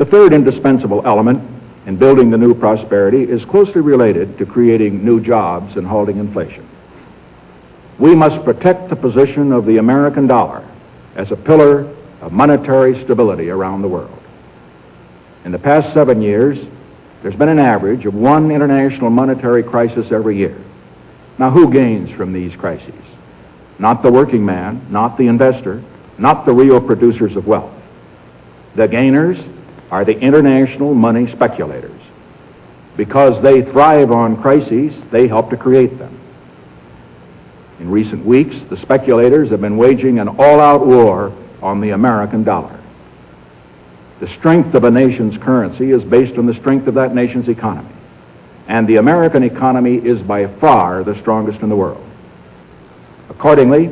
The third indispensable element in building the new prosperity is closely related to creating new jobs and halting inflation. We must protect the position of the American dollar as a pillar of monetary stability around the world. In the past 7 years, there's been an average of one international monetary crisis every year. Now, who gains from these crises? Not the working man, not the investor, not the real producers of wealth. The gainers are the international money speculators. Because they thrive on crises, they help to create them. In recent weeks, the speculators have been waging an all-out war on the American dollar. The strength of a nation's currency is based on the strength of that nation's economy. And the American economy is by far the strongest in the world. Accordingly,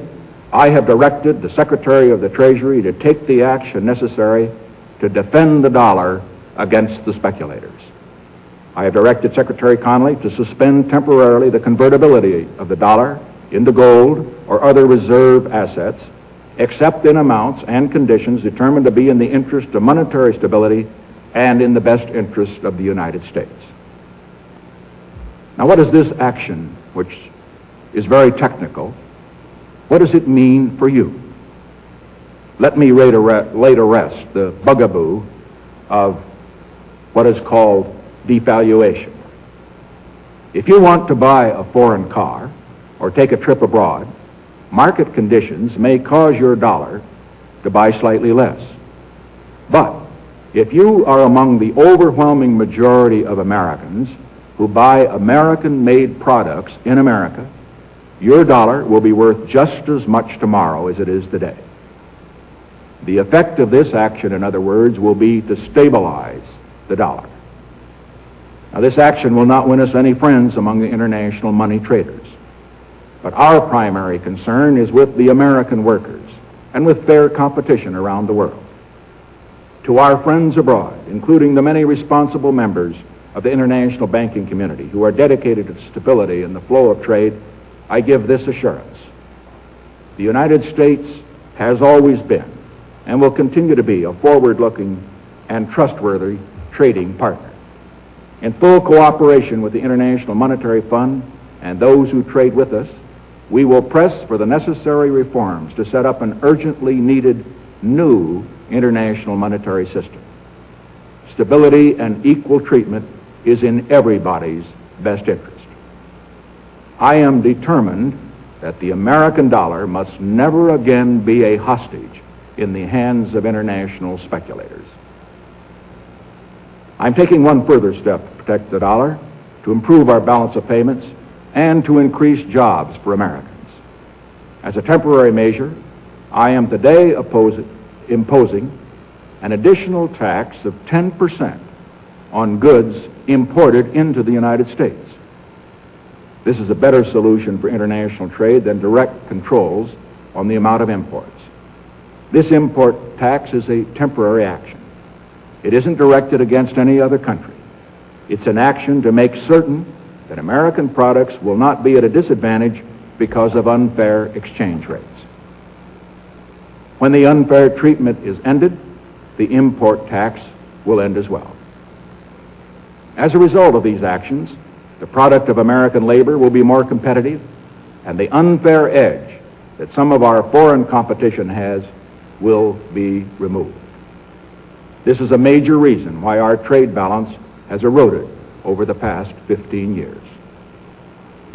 I have directed the Secretary of the Treasury to take the action necessary to defend the dollar against the speculators. I have directed Secretary Connally to suspend temporarily the convertibility of the dollar into gold or other reserve assets, except in amounts and conditions determined to be in the interest of monetary stability and in the best interest of the United States. Now, what is this action, which is very technical, what does it mean for you? Let me lay to rest the bugaboo of what is called devaluation. If you want to buy a foreign car or take a trip abroad, market conditions may cause your dollar to buy slightly less. But if you are among the overwhelming majority of Americans who buy American-made products in America, your dollar will be worth just as much tomorrow as it is today. The effect of this action, in other words, will be to stabilize the dollar. Now, this action will not win us any friends among the international money traders. But our primary concern is with the American workers and with fair competition around the world. To our friends abroad, including the many responsible members of the international banking community who are dedicated to stability in the flow of trade, I give this assurance. The United States has always been and will continue to be a forward-looking and trustworthy trading partner. In full cooperation with the International Monetary Fund and those who trade with us, we will press for the necessary reforms to set up an urgently needed new international monetary system. Stability and equal treatment is in everybody's best interest. I am determined that the American dollar must never again be a hostage in the hands of international speculators. I'm taking one further step to protect the dollar, to improve our balance of payments, and to increase jobs for Americans. As a temporary measure, I am today imposing an additional tax of 10% on goods imported into the United States. This is a better solution for international trade than direct controls on the amount of imports. This import tax is a temporary action. It isn't directed against any other country. It's an action to make certain that American products will not be at a disadvantage because of unfair exchange rates. When the unfair treatment is ended, the import tax will end as well. As a result of these actions, the product of American labor will be more competitive, and the unfair edge that some of our foreign competition has will be removed. This is a major reason why our trade balance has eroded over the past 15 years.